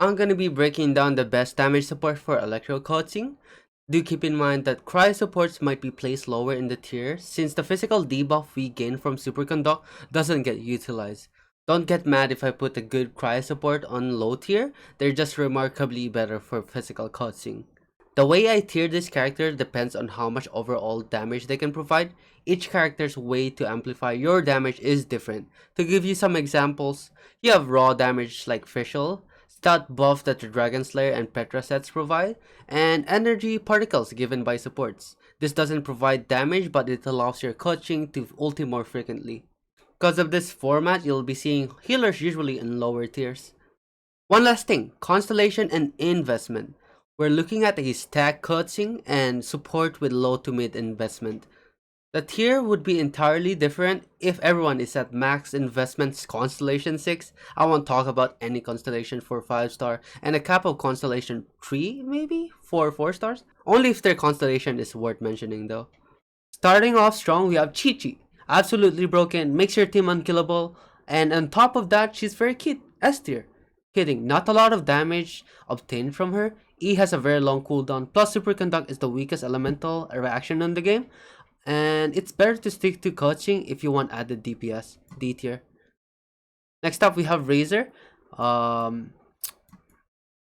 I'm gonna be breaking down the best damage support for Electro Keqing. Do keep in mind that Cryo supports might be placed lower in the tier since the physical debuff we gain from Superconduct doesn't get utilized. Don't get mad if I put a good Cryo support on low tier, they're just remarkably better for physical Keqing. The way I tier this character depends on how much overall damage they can provide. Each character's way to amplify your damage is different. To give you some examples, you have raw damage like Fischl, stat buff that the Dragon Slayer and Petra sets provide, and energy particles given by supports. This doesn't provide damage but it allows your Keqing to ulti more frequently. Because of this format, you'll be seeing healers usually in lower tiers. One last thing, Constellation and Investment. We're looking at a stack Keqing and support with low to mid investment. The tier would be entirely different if everyone is at max investments Constellation 6. I won't talk about any Constellation for 5 star and a cap of Constellation 3 maybe for 4 stars. Only if their Constellation is worth mentioning though. Starting off strong we have Chi Chi. Absolutely broken, makes your team unkillable, and on top of that she's very cute, S tier. Kidding, not a lot of damage obtained from her. E has a very long cooldown, plus Superconduct is the weakest elemental reaction in the game. And it's better to stick to Keqing if you want added DPS, D tier. Next up we have Razor.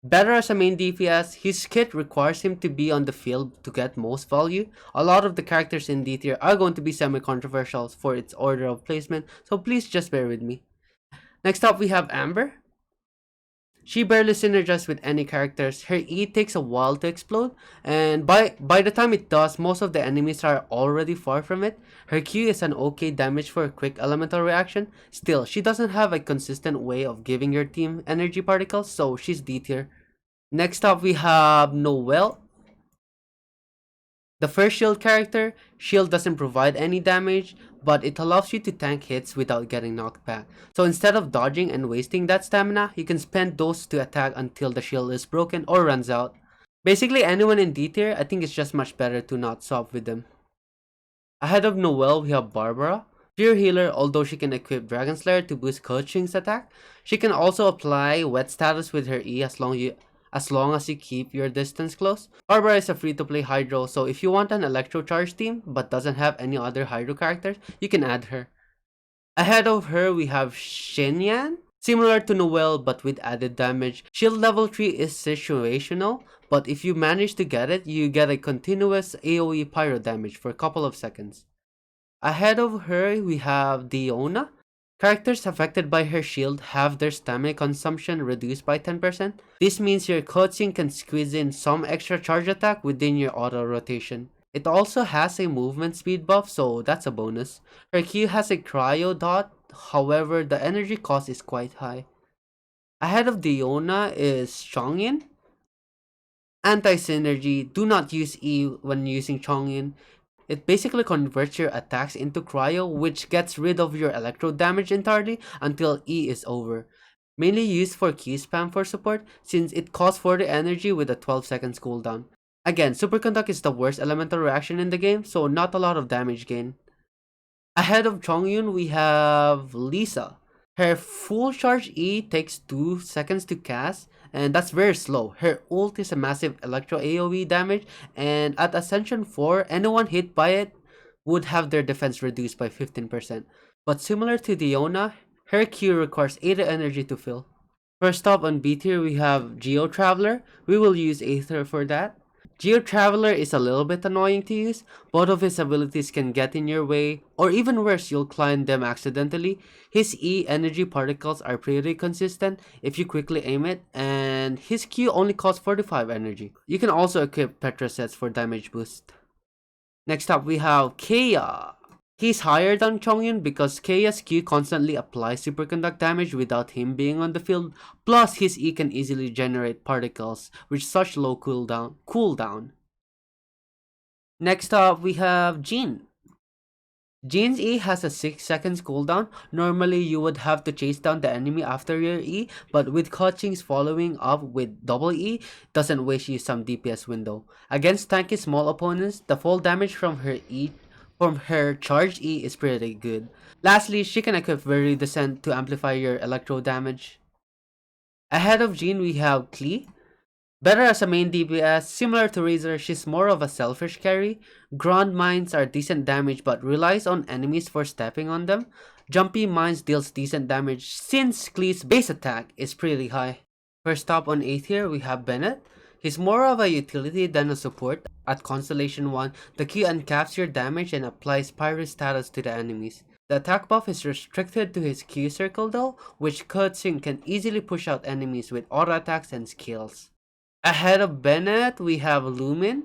Better as a main DPS, his kit requires him to be on the field to get most value. A lot of the characters in D tier are going to be semi-controversial for its order of placement, so please just bear with me. Next up we have Amber. She barely synergizes with any characters. Her E takes a while to explode, and by the time it does, most of the enemies are already far from it. Her Q is an okay damage for a quick elemental reaction. Still, she doesn't have a consistent way of giving your team energy particles, so she's D tier. Next up we have Noelle. The first shield character, shield doesn't provide any damage, but it allows you to tank hits without getting knocked back. So instead of dodging and wasting that stamina, you can spend those to attack until the shield is broken or runs out. Basically anyone in D tier, I think it's just much better to not swap with them. Ahead of Noelle, we have Barbara. Pure healer, although she can equip Dragon Slayer to boost Keqing's attack. She can also apply wet status with her E as long as you keep your distance close. Barbara is a free-to-play Hydro, so if you want an Electro Charge team but doesn't have any other Hydro characters, you can add her. Ahead of her, we have Xinyan. Similar to Noelle but with added damage. Shield level 3 is situational, but if you manage to get it, you get a continuous AoE pyro damage for a couple of seconds. Ahead of her, we have Diona. Characters affected by her shield have their stamina consumption reduced by 10%. This means your Keqing can squeeze in some extra charge attack within your auto rotation. It also has a movement speed buff, so that's a bonus. Her Q has a cryo dot, however the energy cost is quite high. Ahead of Diona is Chongyin. Anti-synergy, do not use E when using Chongyin. It basically converts your attacks into cryo, which gets rid of your electro damage entirely until E is over. Mainly used for key spam for support, since it costs 40 energy with a 12 seconds cooldown. Again, Superconduct is the worst elemental reaction in the game, so not a lot of damage gain. Ahead of Chongyun, we have Lisa. Her full charge E takes 2 seconds to cast, and that's very slow. Her ult is a massive electro AoE damage, and at Ascension 4, anyone hit by it would have their defense reduced by 15%. But similar to Diona, her Q requires 80 energy to fill. First up on B tier, we have Geo Traveler. We will use Aether for that. Geo Traveler is a little bit annoying to use. Both of his abilities can get in your way, or even worse, you'll climb them accidentally. His E energy particles are pretty consistent if you quickly aim it, and his Q only costs 45 energy. You can also equip Petra sets for damage boost. Next up we have Kea. He's higher than Chongyun because Kea's Q constantly applies superconduct damage without him being on the field, plus his E can easily generate particles with such low cooldown. Next up we have Jin. Jin's E has a 6 seconds cooldown. Normally you would have to chase down the enemy after your E, but with Keqing's following up with double E, doesn't waste you some DPS window. Against tanky small opponents, the full damage from her charged E is pretty good. Lastly, she can equip Very Descent to amplify your electro damage. Ahead of Jean, we have Klee. Better as a main DPS, similar to Razor, she's more of a selfish carry. Ground mines are decent damage but relies on enemies for stepping on them. Jumpy mines deals decent damage since Klee's base attack is pretty high. First up on A tier, we have Bennett. He's more of a utility than a support. At Constellation 1, the Q uncaps your damage and applies Pyro status to the enemies. The attack buff is restricted to his Q circle though, which Keqing can easily push out enemies with auto attacks and skills. Ahead of Bennett, we have Lumin.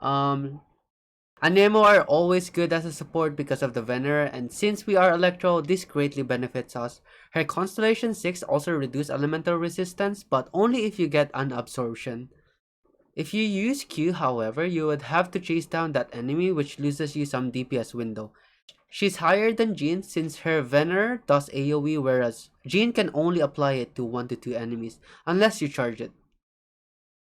Anemo are always good as a support because of the Venerer, and since we are Electro, this greatly benefits us. Her Constellation 6 also reduce elemental resistance, but only if you get an absorption. If you use Q, however, you would have to chase down that enemy, which loses you some DPS window. She's higher than Jean since her Venerer does AoE, whereas Jean can only apply it to 1 to 2 enemies, unless you charge it.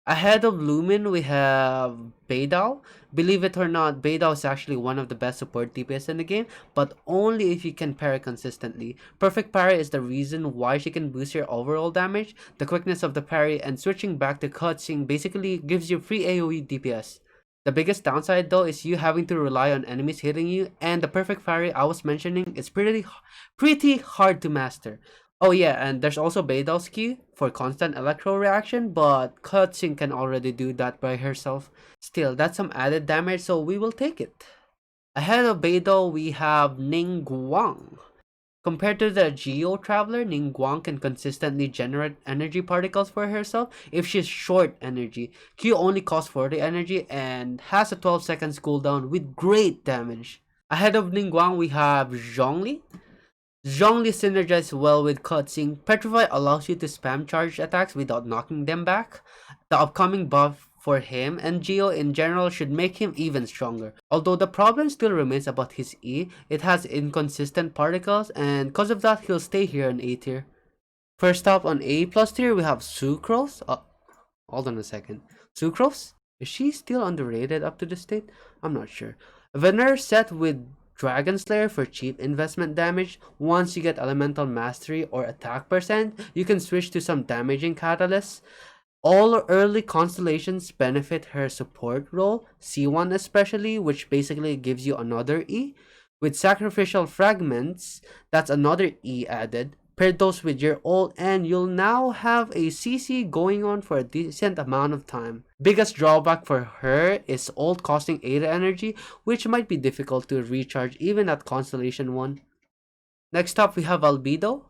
Ahead of Lumin, we have Beidou. Believe it or not, Beidou is actually one of the best support DPS in the game, but only if you can parry consistently. Perfect parry is the reason why she can boost your overall damage. The quickness of the parry and switching back to Keqing basically gives you free AoE DPS. The biggest downside though is you having to rely on enemies hitting you, and the perfect parry I was mentioning is pretty hard to master. Oh yeah, and there's also Beidou's Q for constant electro reaction, but Keqing can already do that by herself. Still, that's some added damage, so we will take it. Ahead of Beidou, we have Ningguang. Compared to the Geo Traveler, Ningguang can consistently generate energy particles for herself if she's short energy. Q only costs 40 energy and has a 12 seconds cooldown with great damage. Ahead of Ningguang, we have Zhongli. Zhongli synergizes well with Keqing. Petrify allows you to spam charge attacks without knocking them back. The upcoming buff for him and Geo in general should make him even stronger. Although the problem still remains about his E, it has inconsistent particles, and because of that he'll stay here in A tier. First up on A plus tier, we have Sucrose. Hold on a second. Sucrose? Is she still underrated up to this date? I'm not sure. Veneer set with Dragon Slayer for cheap investment damage. Once you get elemental mastery or attack percent, you can switch to some damaging catalysts. All early constellations benefit her support role, C1 especially, which basically gives you another E. With sacrificial fragments, that's another E added. Pair those with your ult and you'll now have a CC going on for a decent amount of time. Biggest drawback for her is ult costing 80 energy, which might be difficult to recharge even at Constellation 1. Next up, we have Albedo.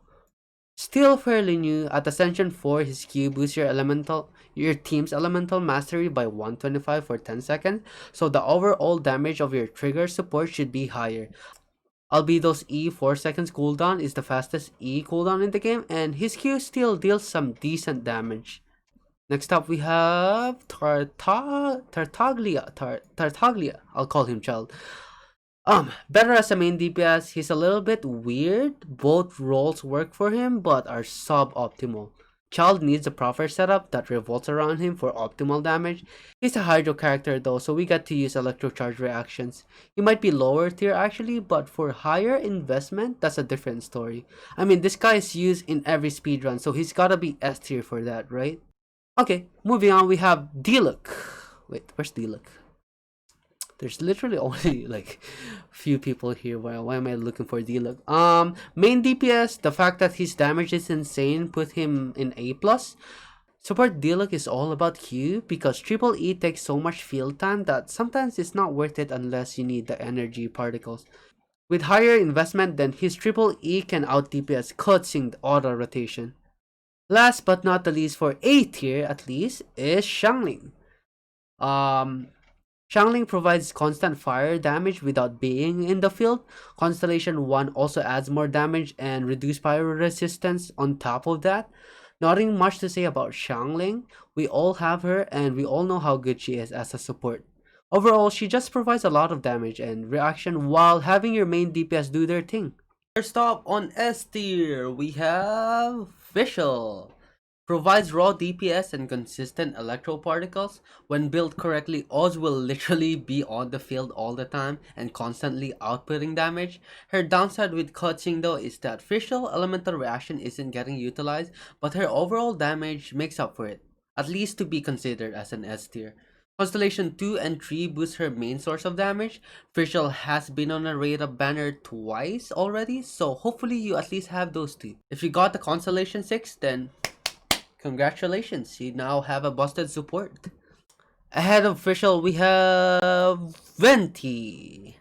Still fairly new. At Ascension 4, his Q boosts your team's elemental mastery by 125 for 10 seconds, so the overall damage of your trigger support should be higher. Albedo's E 4 seconds cooldown is the fastest E cooldown in the game, and his Q still deals some decent damage. Next up, we have Tartaglia. I'll call him Child. Better as a main DPS, he's a little bit weird. Both roles work for him, but are suboptimal. Child needs a proper setup that revolves around him for optimal damage. He's a Hydro character though, so we get to use Electro Charge reactions. He might be lower tier actually, but for higher investment, that's a different story. I mean, this guy is used in every speedrun, so he's gotta be S tier for that, right? Okay, moving on, we have Diluc. Wait, where's Diluc? There's literally only like few people here. Why am I looking for Diluc? Main DPS, the fact that his damage is insane put him in A+. Support Diluc is all about Q because Triple E takes so much field time that sometimes it's not worth it unless you need the energy particles. With higher investment, then his Triple E can out DPS Keqing auto rotation. Last but not the least, for A tier at least, is Xiangling. Xiangling provides constant fire damage without being in the field. Constellation 1 also adds more damage and reduced pyro resistance on top of that. Nothing much to say about Xiangling. We all have her and we all know how good she is as a support. Overall, she just provides a lot of damage and reaction while having your main DPS do their thing. First up on S tier, we have Fischl. Provides raw DPS and consistent electro particles. When built correctly, Oz will literally be on the field all the time and constantly outputting damage. Her downside with Keqing though is that Fischl elemental reaction isn't getting utilized, but her overall damage makes up for it, at least to be considered as an S tier. Constellation 2 and 3 boost her main source of damage. Fischl has been on a rate of banner twice already, so hopefully you at least have those two. If you got the Constellation 6, then congratulations, you now have a busted support. Ahead of Fischl, we have Venti.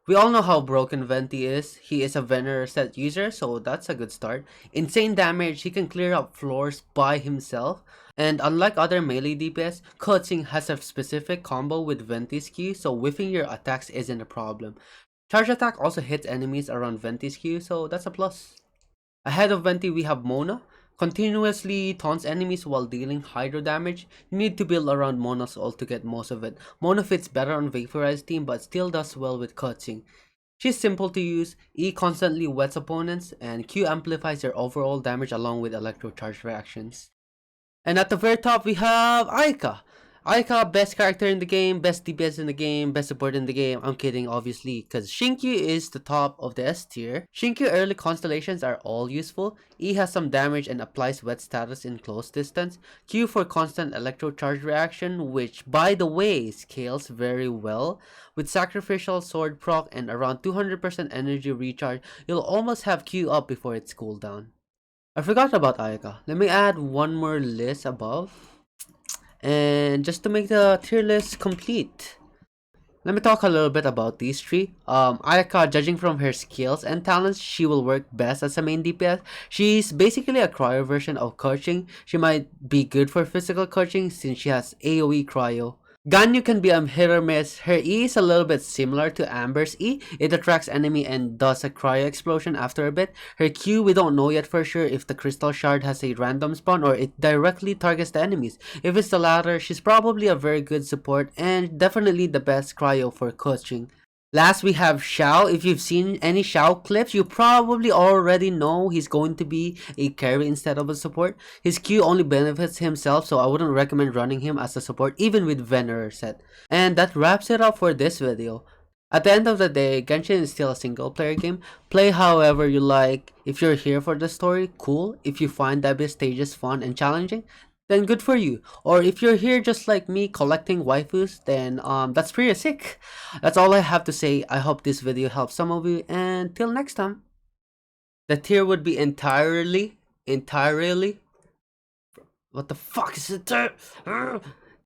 We all know how broken Venti is. He is a Venerer set user, so that's a good start. Insane damage, he can clear up floors by himself. And unlike other melee DPS, Keqing has a specific combo with Venti's Q, so whiffing your attacks isn't a problem. Charge attack also hits enemies around Venti's Q, so that's a plus. Ahead of Venti, we have Mona. Continuously taunts enemies while dealing hydro damage. You need to build around Mona's ult to get most of it. Mona fits better on Vaporized team but still does well with Keqing. She's simple to use, E constantly wets opponents, and Q amplifies their overall damage along with electro charge reactions. And at the very top, we have Ayaka. Ayaka, best character in the game, best DPS in the game, best support in the game. I'm kidding, obviously, because Shinkyu is the top of the S tier. Shinkyu early constellations are all useful. E has some damage and applies wet status in close distance. Q for constant electro charge reaction, which by the way scales very well. With sacrificial sword proc and around 200% energy recharge, you'll almost have Q up before its cooldown. I forgot about Ayaka. Let me add one more list above. And just to make the tier list complete, let me talk a little bit about these three. Ayaka, judging from her skills and talents, she will work best as a main DPS. She's basically a cryo version of Keqing. She might be good for physical Keqing since she has AoE cryo. Ganyu can be a hit or miss. Her E is a little bit similar to Amber's E. It attracts enemy and does a cryo explosion after a bit. Her Q, we don't know yet for sure if the crystal shard has a random spawn or it directly targets the enemies. If it's the latter, she's probably a very good support and definitely the best cryo for Keqing. Last, we have Xiao. If you've seen any Xiao clips, you probably already know he's going to be a carry instead of a support. His Q only benefits himself, so I wouldn't recommend running him as a support even with Venerer set. And that wraps it up for this video. At the end of the day, Genshin is still a single player game. Play however you like. If you're here for the story, cool. If you find the abyss stages fun and challenging, then good for you. Or if you're here just like me collecting waifus, then that's pretty sick. That's all I have to say. I hope this video helps some of you, and till next time. The tier would be entirely what the fuck is it?